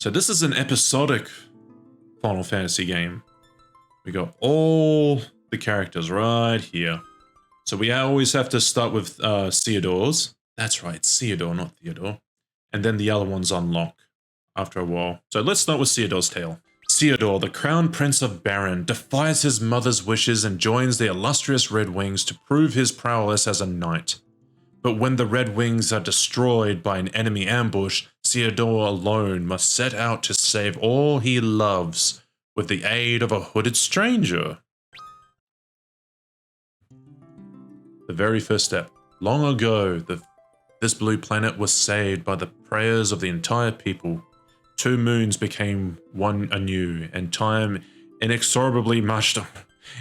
So this is an episodic Final Fantasy game. We got all the characters right here. So we always have to start with Ceodore's. That's right, Ceodore, not Theodore. And then the other ones unlock after a while. So let's start with Ceodore's tale. Ceodore, the crown prince of Baron, defies his mother's wishes and joins the illustrious Red Wings to prove his prowess as a knight. But when the Red Wings are destroyed by an enemy ambush, Ceodore alone must set out to save all he loves with the aid of a hooded stranger. The very first step. Long ago, this blue planet was saved by the prayers of the entire people. 2 moons became one anew, and time inexorably marched on.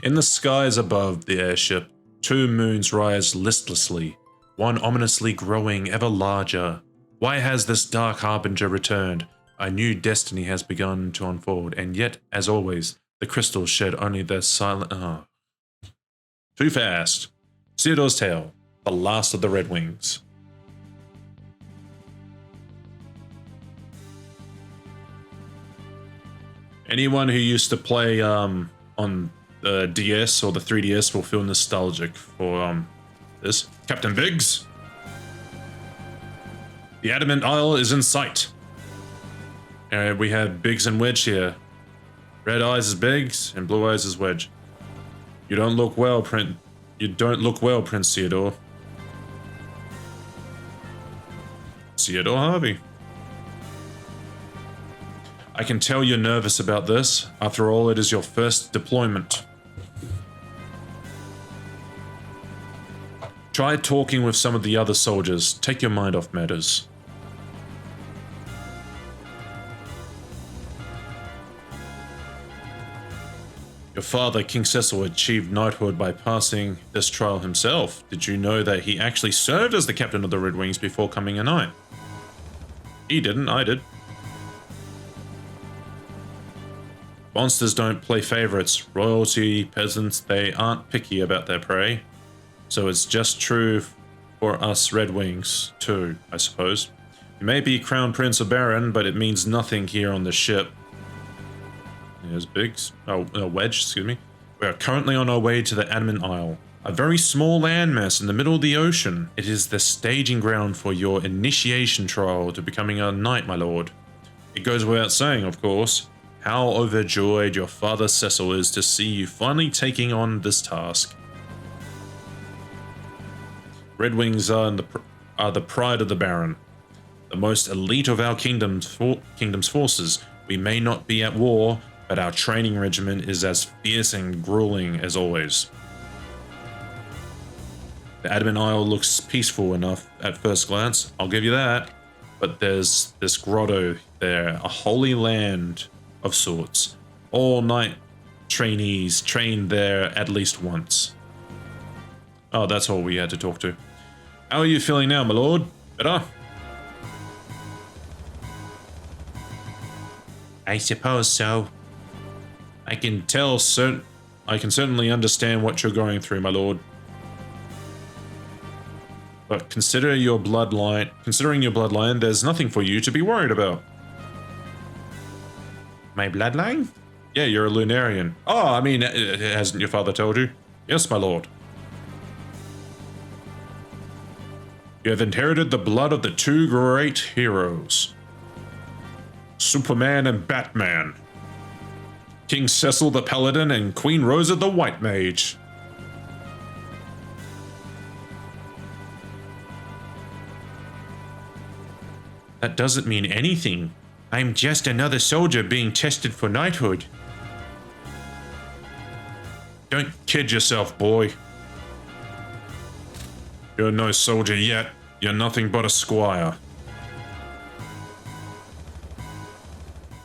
In the skies above the airship, 2 moons rise listlessly, one ominously growing ever larger. Why has this dark harbinger returned? A new destiny has begun to unfold, and yet, as always, the crystals shed only their silent... Too fast. Ceodore's Tale, the last of the Red Wings. Anyone who used to play on the DS or the 3DS will feel nostalgic for this. Captain Biggs. The Adamant Isle is in sight. We have Biggs and Wedge here. Red eyes is Biggs and blue eyes is Wedge. You don't look well, Prince Ceodore. Ceodore Harvey. I can tell you're nervous about this. After all, it is your first deployment. Try talking with some of the other soldiers. Take your mind off matters. Your father, King Cecil, achieved knighthood by passing this trial himself. Did you know that he actually served as the captain of the Red Wings before coming a knight? He didn't, I did. Monsters don't play favorites. Royalty, peasants, they aren't picky about their prey. So it's just true for us Red Wings, too, I suppose. You may be Crown Prince or Baron, but it means nothing here on the ship. There's Biggs. Wedge, excuse me. We are currently on our way to the Adamant Isle, a very small landmass in the middle of the ocean. It is the staging ground for your initiation trial to becoming a knight, my lord. It goes without saying, of course, how overjoyed your father Cecil is to see you finally taking on this task. Red Wings are the pride of the Baron, the most elite of our kingdom's forces. We may not be at war, but our training regimen is as fierce and grueling as always. The Adamant Isle looks peaceful enough at first glance, I'll give you that. But there's this grotto there, a holy land of sorts. All knight trainees trained there at least once. Oh, that's all we had to talk to. How are you feeling now, my lord? Better? I suppose so. I can certainly understand what you're going through, my lord. But considering your bloodline, there's nothing for you to be worried about. My bloodline? Yeah, you're a Lunarian. Oh, I mean, hasn't your father told you? Yes, my lord. You have inherited the blood of the 2 great heroes. Superman and Batman. King Cecil the Paladin and Queen Rosa the White Mage. That doesn't mean anything. I'm just another soldier being tested for knighthood. Don't kid yourself, boy. You're no soldier yet. You're nothing but a squire.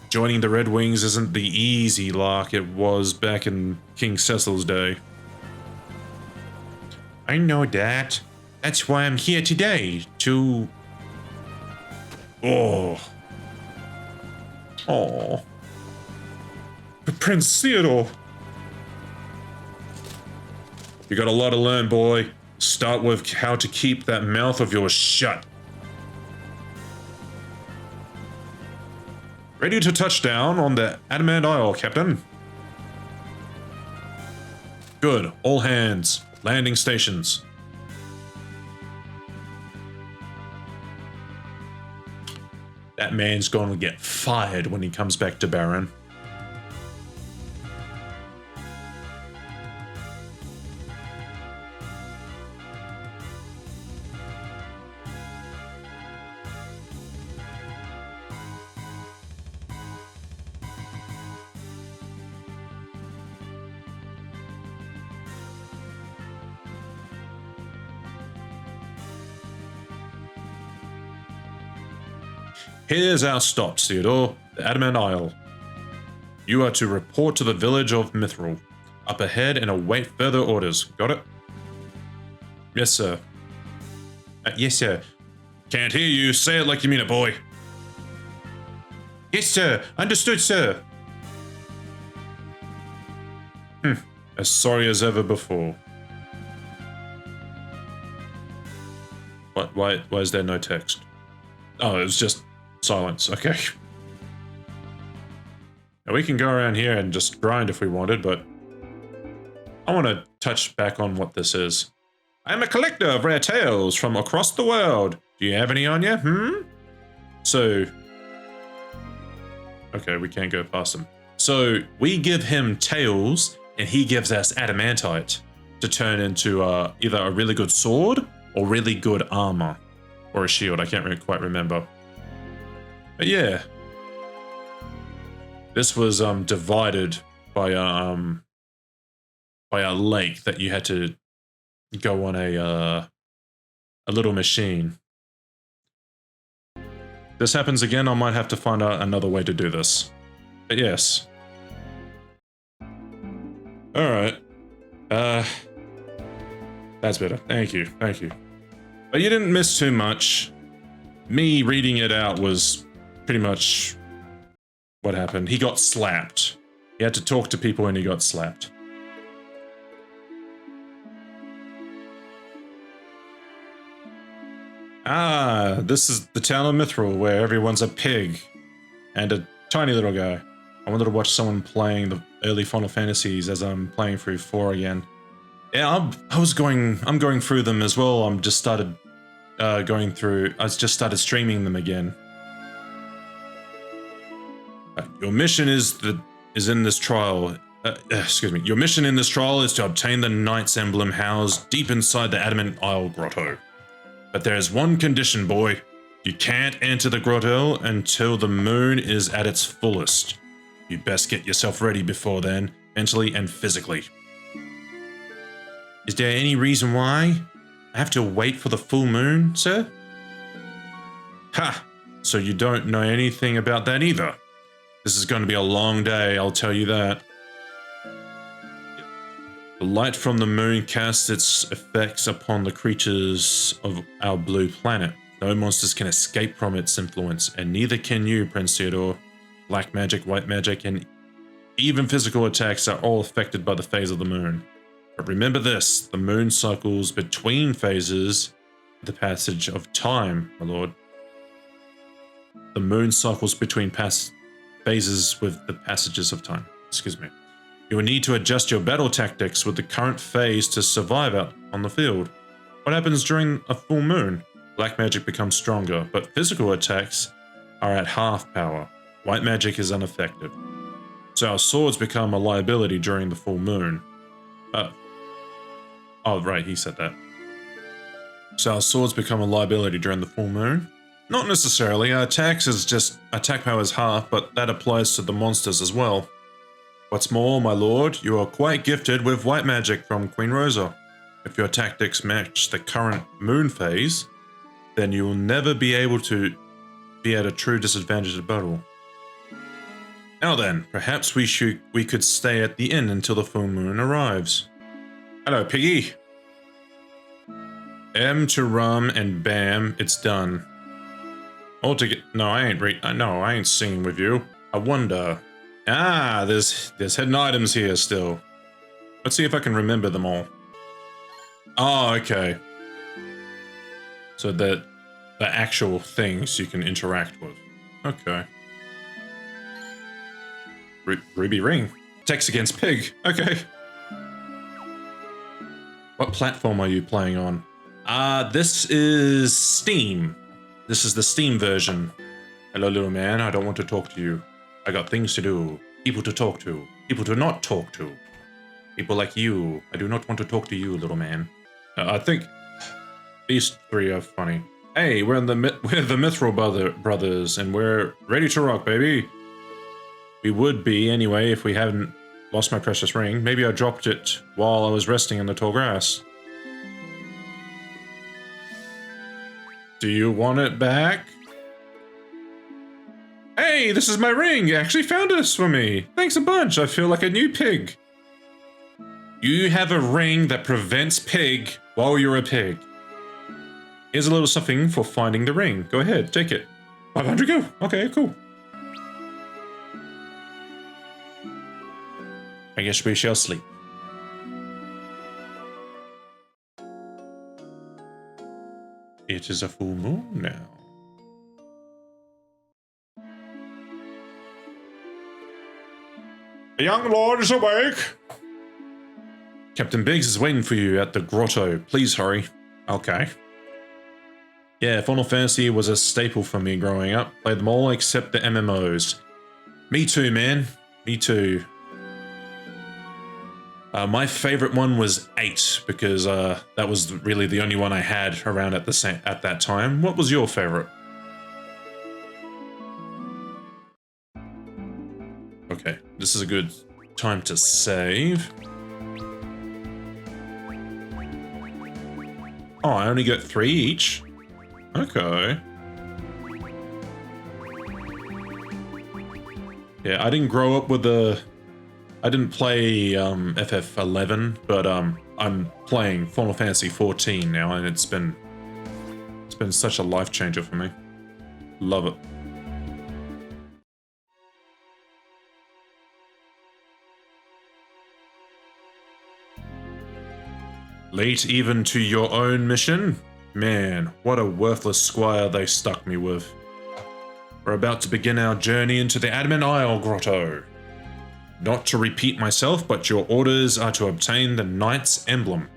Joining the Red Wings isn't the easy lark it was back in King Cecil's day. I know that. That's why I'm here today, to... Oh. Prince Ceodore. You got a lot to learn, boy. Start with how to keep that mouth of yours shut. Ready to touch down on the Adamant Isle, Captain. Good. All hands. Landing stations. That man's going to get fired when he comes back to Baron. Here's our stop, Ceodore, the Adamant Isle. You are to report to the village of Mithril, up ahead and await further orders. Got it? Yes, sir. Yes, sir. Can't hear you. Say it like you mean it, boy. Yes, sir. Understood, sir. As sorry as ever before. What? Why is there no text? Oh, it was just silence. Okay. Now we can go around here and just grind if we wanted, but I want to touch back on what this is. I'm a collector of rare tales from across the world. Do you have any on you? So, okay, we can't go past them. So we give him tales and he gives us adamantite to turn into either a really good sword or really good armor or a shield. I can't quite remember. But yeah, this was divided by a lake that you had to go on a little machine. This happens again, I might have to find out another way to do this. But yes. Alright. That's better. Thank you. Thank you. But you didn't miss too much. Me reading it out was pretty much what happened. He got slapped. He had to talk to people and he got slapped. Ah, this is the town of Mithril, where everyone's a pig and a tiny little guy. I wanted to watch someone playing the early Final Fantasies as I'm playing through 4 again. Yeah, I'm going through them as well. I just started streaming them again. Your mission is in this trial. Excuse me. Your mission in this trial is to obtain the Knight's Emblem housed deep inside the Adamant Isle Grotto. But there is one condition, boy. You can't enter the grotto until the moon is at its fullest. You best get yourself ready before then, mentally and physically. Is there any reason why I have to wait for the full moon, sir? Ha! So you don't know anything about that either. This is going to be a long day, I'll tell you that. The light from the moon casts its effects upon the creatures of our blue planet. No monsters can escape from its influence, and neither can you, Prince Ceodore. Black magic, white magic, and even physical attacks are all affected by the phase of the moon. But remember this, the moon cycles between phases the passage of time, my lord. The moon cycles between phases with the passages of time. Excuse me. You will need to adjust your battle tactics with the current phase to survive out on the field. What happens during a full moon? Black magic becomes stronger, but physical attacks are at half power. White magic is unaffected. So our swords become a liability during the full moon. Oh, right, he said that. So our swords become a liability during the full moon? Not necessarily. Attack power is half, but that applies to the monsters as well. What's more, my lord, you are quite gifted with white magic from Queen Rosa. If your tactics match the current moon phase, then you will never be able to be at a true disadvantage at battle. Now then, perhaps we could stay at the inn until the full moon arrives. Hello, piggy. M to rum and bam, it's done. No, I ain't singing with you. I wonder. Ah, there's hidden items here still. Let's see if I can remember them all. Oh, okay. So that the actual things you can interact with. Okay. Ruby ring. Text against pig. Okay. What platform are you playing on? This is Steam. This is the Steam version. Hello, little man. I don't want to talk to you. I got things to do. People to talk to. People to not talk to. People like you. I do not want to talk to you, little man. I think these three are funny. Hey, we're the Mithril brothers, and we're ready to rock, baby. We would be anyway if we hadn't lost my precious ring. Maybe I dropped it while I was resting in the tall grass. Do you want it back? Hey, this is my ring! You actually found this for me! Thanks a bunch, I feel like a new pig. You have a ring that prevents pig while you're a pig. Here's a little something for finding the ring. Go ahead, take it. 500 go! Okay, cool. I guess we shall sleep. It is a full moon now. The young lord is awake. Captain Biggs is waiting for you at the grotto. Please hurry. Okay. Yeah, Final Fantasy was a staple for me growing up. Played them all except the MMOs. Me too, man. Me too. My favorite one was 8 because that was really the only one I had around at that time. What was your favorite? Okay, this is a good time to save. Oh, I only got 3 each? Okay. Yeah, I didn't grow up with the... I didn't play FF11, but I'm playing Final Fantasy 14 now, and it's been such a life changer for me. Love it. Late even to your own mission? Man, what a worthless squire they stuck me with. We're about to begin our journey into the Adamant Isle Grotto. Not to repeat myself, but your orders are to obtain the Knight's Emblem.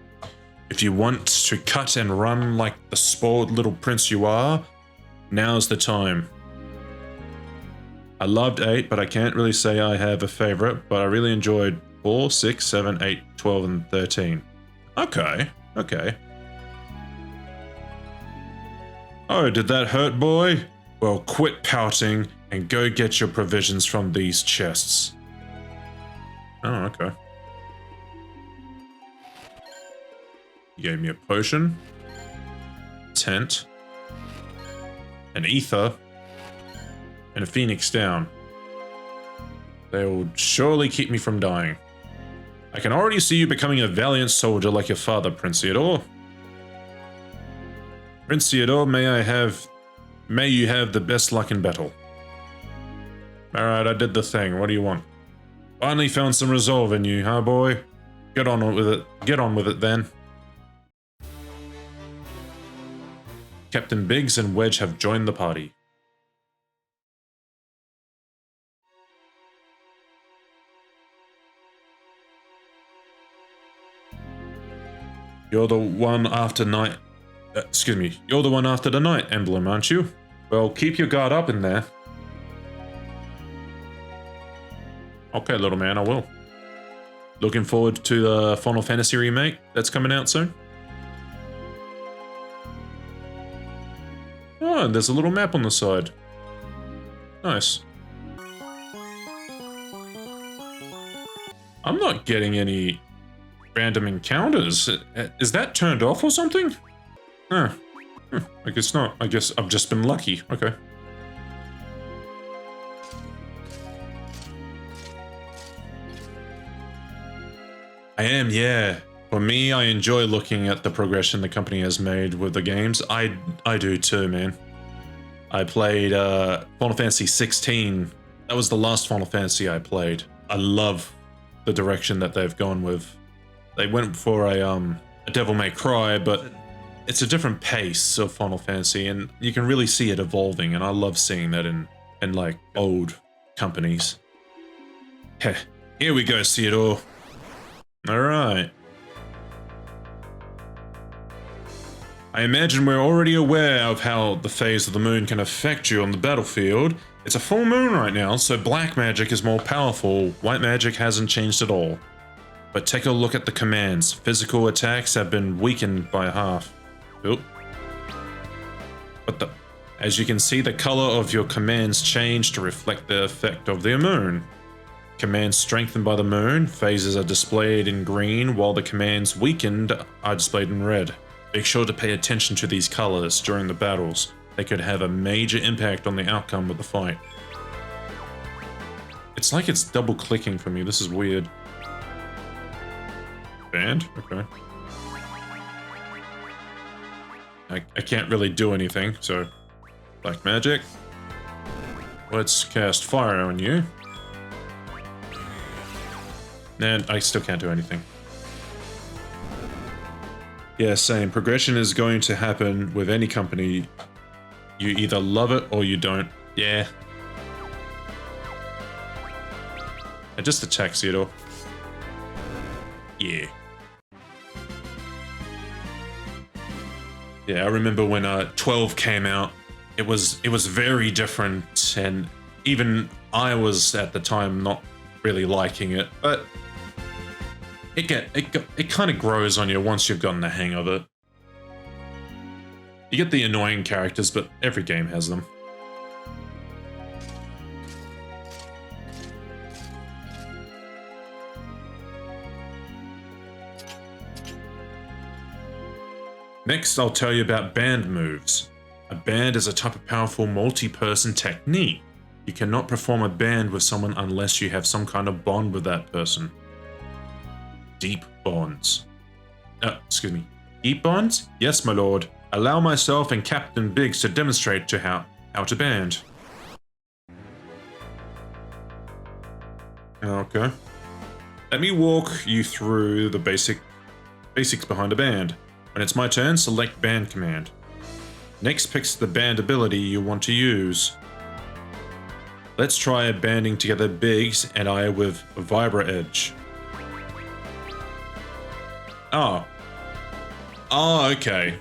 If you want to cut and run like the spoiled little prince you are, now's the time. I loved 8, but I can't really say I have a favorite, but I really enjoyed 4, 6, 7, 8, 12, and 13. Okay, okay. Oh, did that hurt, boy? Well, quit pouting and go get your provisions from these chests. Oh, okay. He gave me a potion, tent, an ether, and a phoenix down. They will surely keep me from dying. I can already see you becoming a valiant soldier like your father, Prince Ceodore. Prince Ceodore, may you have the best luck in battle. Alright, I did the thing. What do you want? Finally found some resolve in you, huh, boy? Get on with it. Get on with it, then. Captain Biggs and Wedge have joined the party. You're the one after night... excuse me. You're the one after the Knight Emblem, aren't you? Well, keep your guard up in there. Okay, little man, I will. Looking forward to the Final Fantasy remake that's coming out soon. Oh, and there's a little map on the side. Nice. I'm not getting any random encounters. Is that turned off or something? Huh. I guess not. I guess I've just been lucky. Okay. I am, yeah. For me, I enjoy looking at the progression the company has made with the games. I do too, man. I played Final Fantasy 16. That was the last Final Fantasy I played. I love the direction that they've gone with. They went for a Devil May Cry, but it's a different pace of Final Fantasy, and you can really see it evolving, and I love seeing that in like old companies. Heh, here we go, Ceodore. Alright. I imagine we're already aware of how the phase of the moon can affect you on the battlefield. It's a full moon right now, so black magic is more powerful. White magic hasn't changed at all. But take a look at the commands. Physical attacks have been weakened by half. Oop. But as you can see, the color of your commands change to reflect the effect of the moon. Commands strengthened by the moon, phases are displayed in green, while the commands weakened are displayed in red. Make sure to pay attention to these colors during the battles. They could have a major impact on the outcome of the fight. It's like it's double clicking for me, this is weird. Band? Okay. I can't really do anything, so... Black magic. Let's cast fire on you. And I still can't do anything. Yeah, same. Progression is going to happen with any company. You either love it or you don't. Yeah. And just attack Ceodore. Yeah. Yeah, I remember when 12 came out. It was very different, and even I was at the time not really liking it, but it kind of grows on you once you've gotten the hang of it. You get the annoying characters, but every game has them. Next, I'll tell you about band moves. A band is a type of powerful multi-person technique. You cannot perform a band with someone unless you have some kind of bond with that person. Deep bonds. Excuse me. Deep bonds? Yes, my lord. Allow myself and Captain Biggs to demonstrate to how to band. Okay. Let me walk you through the basics behind a band. When it's my turn, select band command. Next, pick the band ability you want to use. Let's try banding together Biggs and I with Vibra Edge. Oh, okay.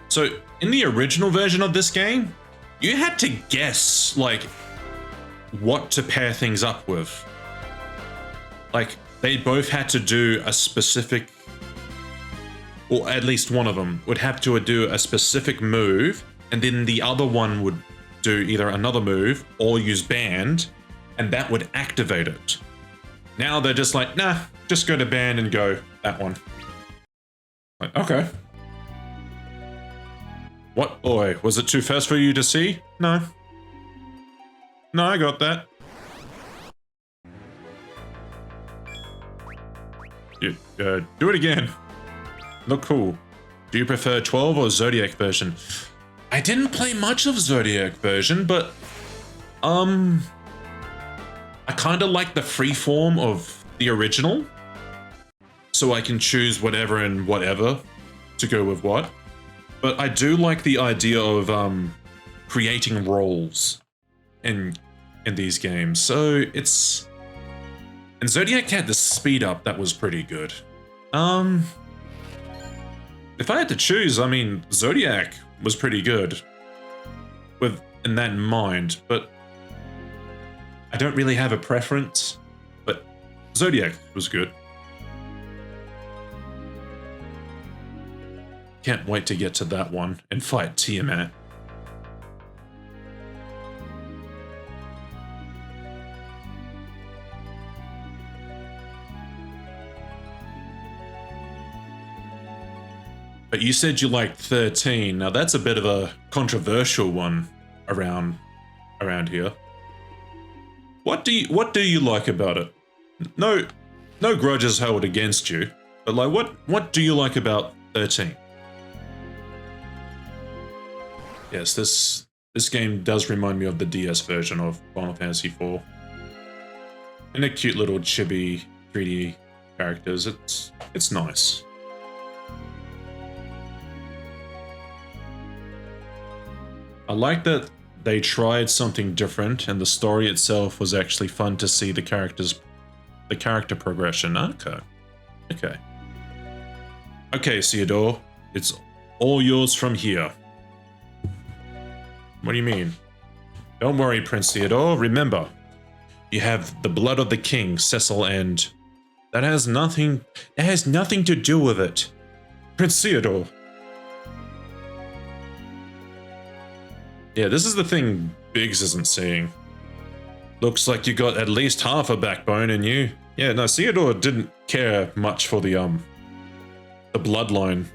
So, in the original version of this game, you had to guess, like, what to pair things up with. Like, they both had to do a specific, or at least one of them would have to do a specific move, and then the other one would do either another move or use band, and that would activate it. Now they're just like, nah, just go to band and go that one. Like, okay. What, boy, was it too fast for you to see? No. No, I got that. Do it again. Look cool. Do you prefer 12 or Zodiac version? I didn't play much of Zodiac version, but I kind of like the freeform of the original, so I can choose whatever and whatever to go with what. But I do like the idea of creating roles in these games. So it's, and Zodiac had the speed up that was pretty good. If I had to choose, I mean, Zodiac was pretty good in that in mind, but I don't really have a preference, but Zodiac was good. Can't wait to get to that one and fight Tiamat. But you said you liked 13. Now that's a bit of a controversial one around here. What do you like about it? No grudges held against you, but like what do you like about 13? Yes, this game does remind me of the DS version of Final Fantasy IV. And the cute little chibi 3D characters. It's nice. I like that they tried something different, and the story itself was actually fun to see the character progression. Okay. Okay. Okay, Ceodore. It's all yours from here. What do you mean? Don't worry, Prince Ceodore. Remember, you have the blood of the king, Cecil, and that has nothing to do with it. Prince Ceodore. Yeah, this is the thing Biggs isn't seeing. Looks like you got at least half a backbone in you. Yeah, no, Ceodore didn't care much for the bloodline.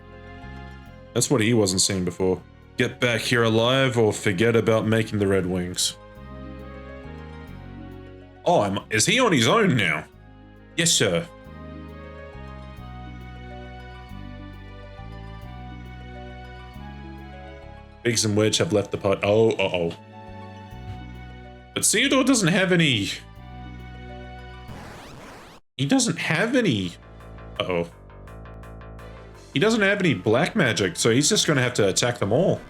That's what he wasn't seeing before. Get back here alive or forget about making the Red Wings. Oh, is he on his own now? Yes, sir. Biggs and Wedge have left the party. Oh, uh-oh. But Ceodore doesn't have any... He doesn't have any... Uh-oh. He doesn't have any black magic, so he's just gonna have to attack them all.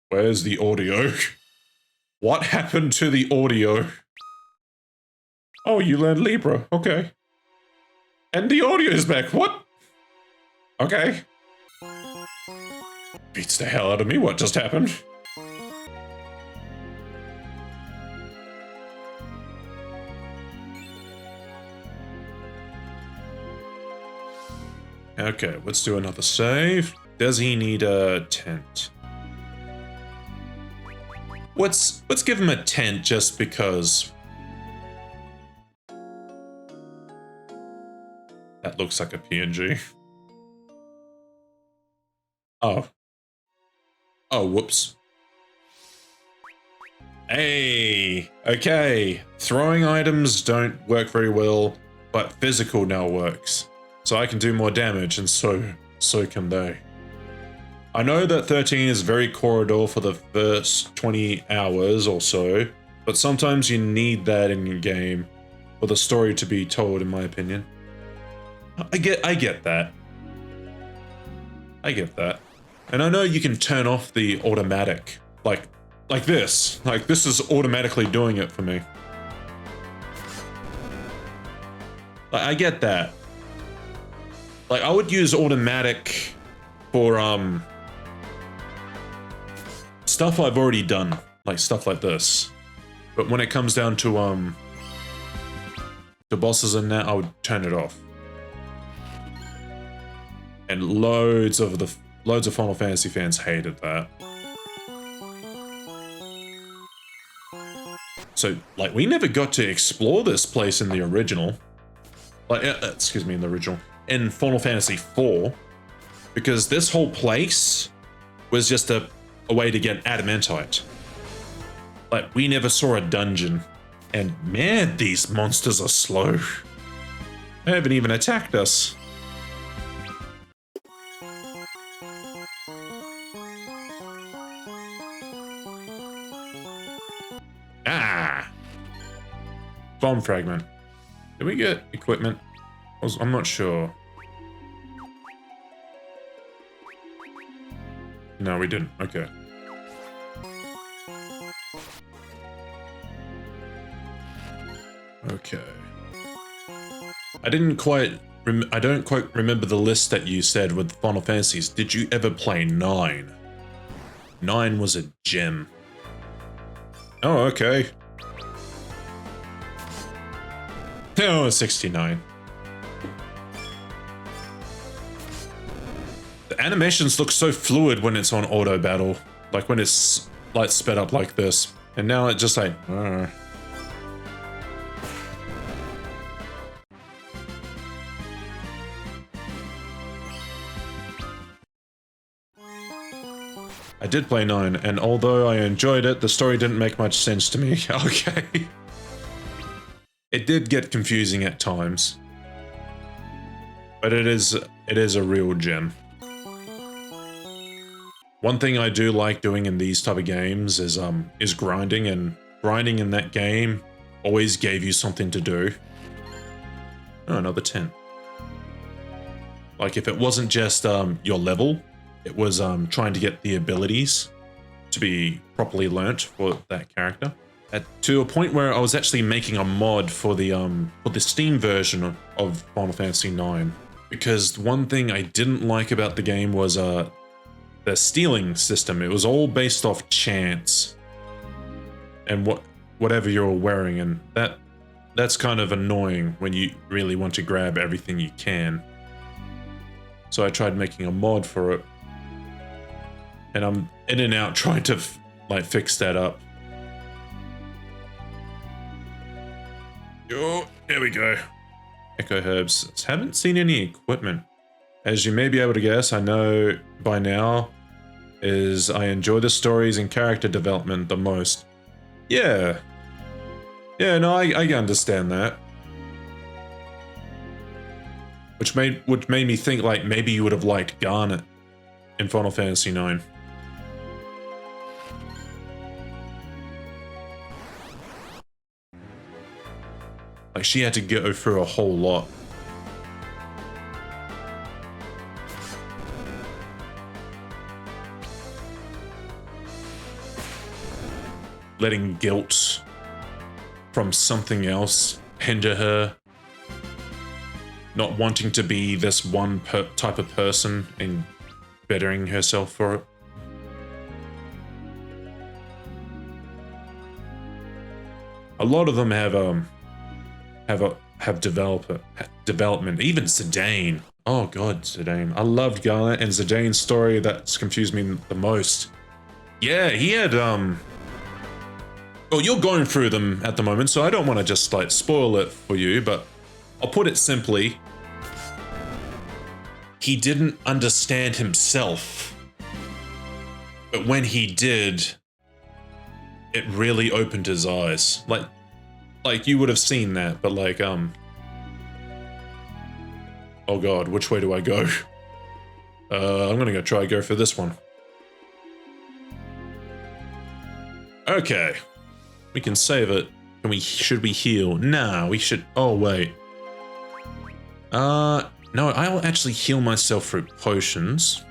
Where's the audio? What happened to the audio? Oh, you learned Libra. Okay. And the audio is back. What? Okay. Beats the hell out of me. What just happened? Okay, let's do another save. Does he need a tent? Let's give him a tent just because. That looks like a PNG. Oh. Oh, whoops. Hey, okay. Throwing items don't work very well, but physical now works. So I can do more damage, and so can they. I know that 13 is very corridor for the first 20 hours or so, but sometimes you need that in your game for the story to be told, in my opinion. I get that. I get that. And I know you can turn off the automatic, like this. Like, this is automatically doing it for me. Like, I get that. Like, I would use automatic for, stuff I've already done. Like, stuff like this. But when it comes down to, bosses and that, I would turn it off. And loads of Final Fantasy fans hated that. So, like, we never got to explore this place in the original. Like, excuse me, in the original. In Final Fantasy IV, because this whole place was just a way to get adamantite. Like, we never saw a dungeon. And man, these monsters are slow. They haven't even attacked us. Ah! Bomb fragment. Did we get equipment? I'm not sure. No, we didn't. Okay. Okay. I don't quite remember the list that you said with Final Fantasies. Did you ever play 9? 9 was a gem. Oh, okay. Oh, 69. The animations look so fluid when it's on auto battle, like when it's like sped up like this, and now it just like. I did play 9, and although I enjoyed it, the story didn't make much sense to me. Okay. It did get confusing at times. But it is a real gem. One thing I do like doing in these type of games is grinding, and grinding in that game always gave you something to do. Oh, another 10. Like if it wasn't just your level, it was trying to get the abilities to be properly learnt for that character. To a point where I was actually making a mod for the Steam version of Final Fantasy IX, because one thing I didn't like about the game was the stealing system. It was all based off chance and whatever you're wearing, and that's kind of annoying when you really want to grab everything you can. So I tried making a mod for it, and I'm in and out trying to like fix that up. Oh, there we go. Echo herbs. Haven't seen any equipment. As you may be able to guess, I know by now, is I enjoy the stories and character development the most. Yeah. Yeah, no, I understand that. Which made me think like maybe you would have liked Garnet in Final Fantasy IX. Like she had to go through a whole lot. Letting guilt from something else hinder her. Not wanting to be this one type of person and bettering herself for it. A lot of them have development. Even Zidane. Oh god, Zidane. I loved Garnet and Zidane's story. That's confused me the most. Yeah, he had well, you're going through them at the moment, so I don't want to just like spoil it for you, but I'll put it simply. He didn't understand himself. But when he did, it really opened his eyes. Like you would have seen that, but like, oh god, which way do I go? I'm gonna go for this one. Okay. We can save it. Should we heal? Nah, we should, oh wait. No, I'll actually heal myself through potions.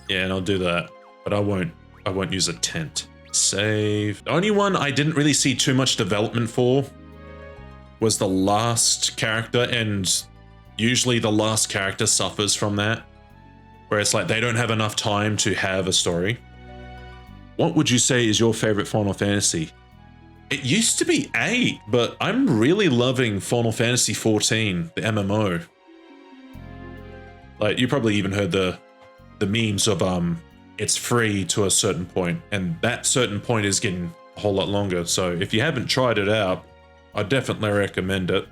Yeah, and I'll do that, but I won't use a tent. Save. The only one I didn't really see too much development for was the last character, and usually the last character suffers from that, where it's like they don't have enough time to have a story. What would you say is your favorite Final Fantasy? It used to be 8, but I'm really loving Final Fantasy 14, the MMO. Like, you probably even heard the memes of it's free to a certain point, and that certain point is getting a whole lot longer. So if you haven't tried it out, I definitely recommend it.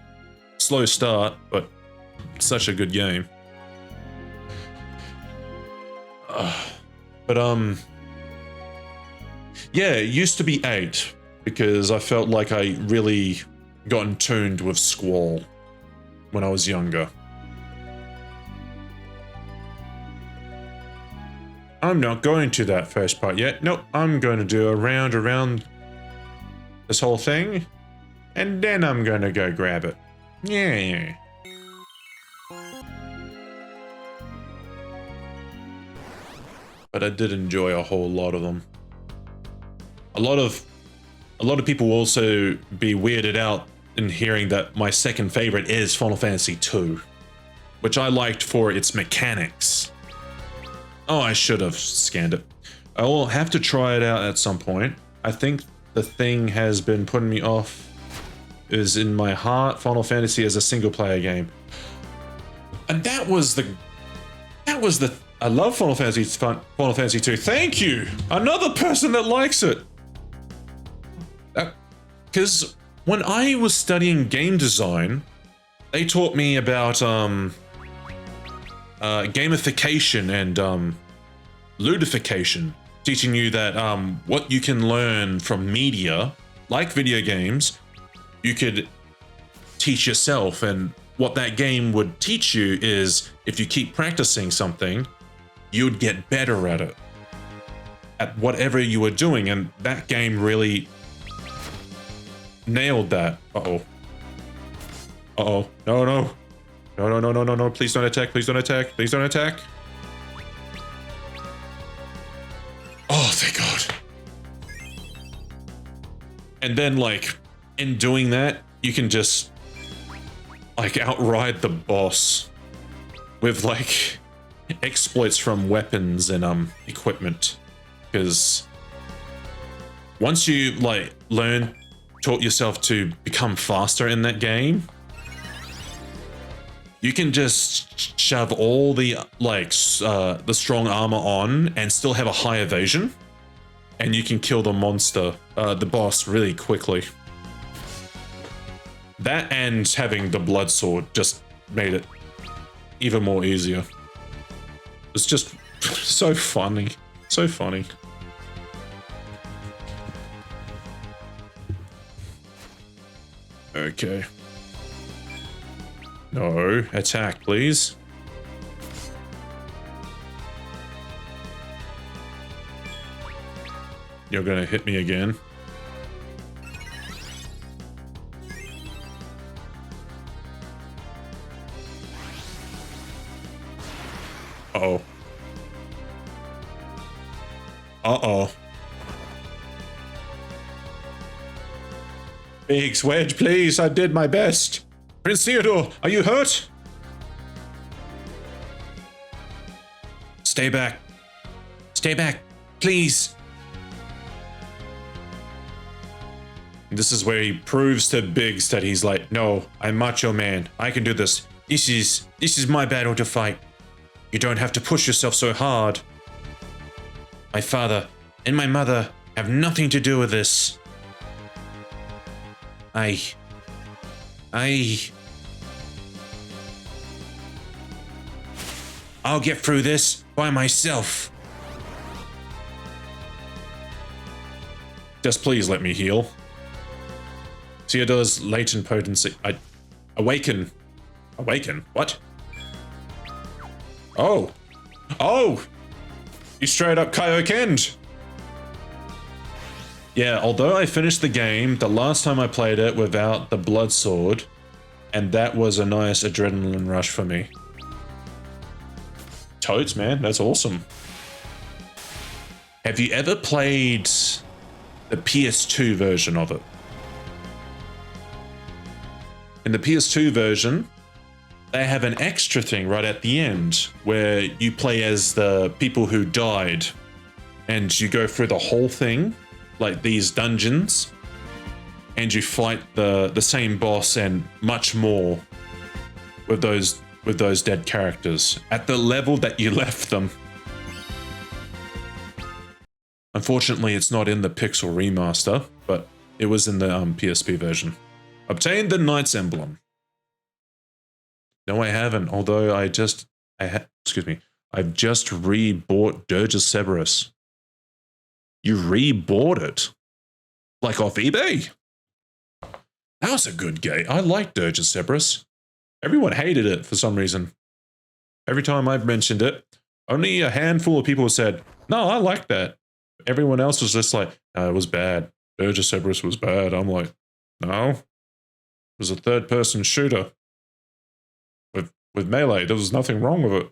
Slow start, but such a good game. Yeah, it used to be 8 because I felt like I really got in tuned with Squall when I was younger. I'm not going to that first part yet. Nope, I'm going to do a round around this whole thing, and then I'm going to go grab it. Yeah. But I did enjoy a whole lot of them. A lot of people will also be weirded out in hearing that my second favorite is Final Fantasy II, which I liked for its mechanics. Oh, I should have scanned it. I will have to try it out at some point. I think the thing has been putting me off is in my heart Final Fantasy as a single player game. And that was the I love Final Fantasy 2. Thank you. Another person that likes it. Because when I was studying game design, they taught me about gamification and ludification, teaching you that what you can learn from media, like video games, you could teach yourself. And what that game would teach you is if you keep practicing something, you'd get better at it, at whatever you were doing. And that game really nailed that. Uh-oh. Uh-oh. No, no. No, no, no, no, no, no. Please don't attack. Please don't attack. Please don't attack. Oh, thank God. And then, like, in doing that, you can just, like, outride the boss with, like, exploits from weapons and, equipment. Because once you, like, taught yourself to become faster in that game, you can just shove all the, like, the strong armor on and still have a high evasion. And you can kill the monster, the boss, really quickly. That and having the blood sword just made it even more easier. It's just so funny. So funny. Okay. No, attack, please. You're gonna hit me again. Uh-oh. Uh-oh. Biggs, Wedge, please, I did my best. Prince Ceodore, are you hurt? Stay back. Stay back, please. This is where he proves to Biggs that he's like, no, I'm Macho Man. I can do this. This is my battle to fight. You don't have to push yourself so hard. My father and my mother have nothing to do with this. I'll get through this by myself. Just please let me heal. Ceodore's latent potency. Awaken. Awaken? What? Oh. Oh! You straight up Kaiokened. Yeah, although I finished the game the last time I played it without the blood sword, and that was a nice adrenaline rush for me. Toads, man, that's awesome. Have you ever played the PS2 version of it? In the PS2 version, they have an extra thing right at the end where you play as the people who died and you go through the whole thing, like these dungeons, and you fight the same boss and much more with those dead characters at the level that you left them. Unfortunately, it's not in the Pixel remaster, but it was in the PSP version. Obtain the Knight's Emblem. No, I haven't. Although I've just re-bought Dirge of Cerberus. You re-bought it, like off eBay. That was a good game. I liked Dirge of Cerberus. Everyone hated it for some reason. Every time I've mentioned it, only a handful of people said, "No, I like that." Everyone else was just like, "No, it was bad. Dirge of Cerberus was bad." I'm like, "No, it was a third-person shooter with melee. There was nothing wrong with it.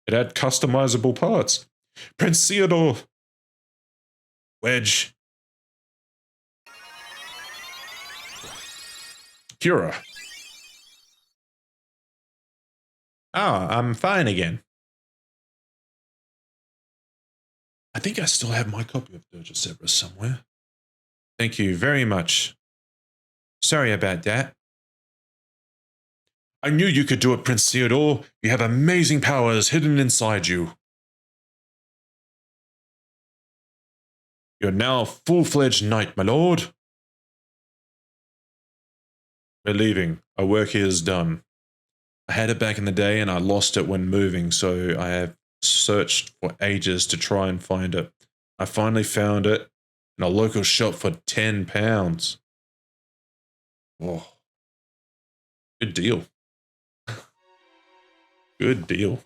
It had customizable parts." Prince Ceodore. Wedge. Cura. Ah, I'm fine again. I think I still have my copy of Dirge of Cerberus somewhere. Thank you very much. Sorry about that. I knew you could do it, Prince Ceodore. You have amazing powers hidden inside you. You're now a full-fledged knight, my lord. We're leaving. Our work here is done. I had it back in the day and I lost it when moving, so I have searched for ages to try and find it. I finally found it in a local shop for £10. Oh, good deal. Good deal.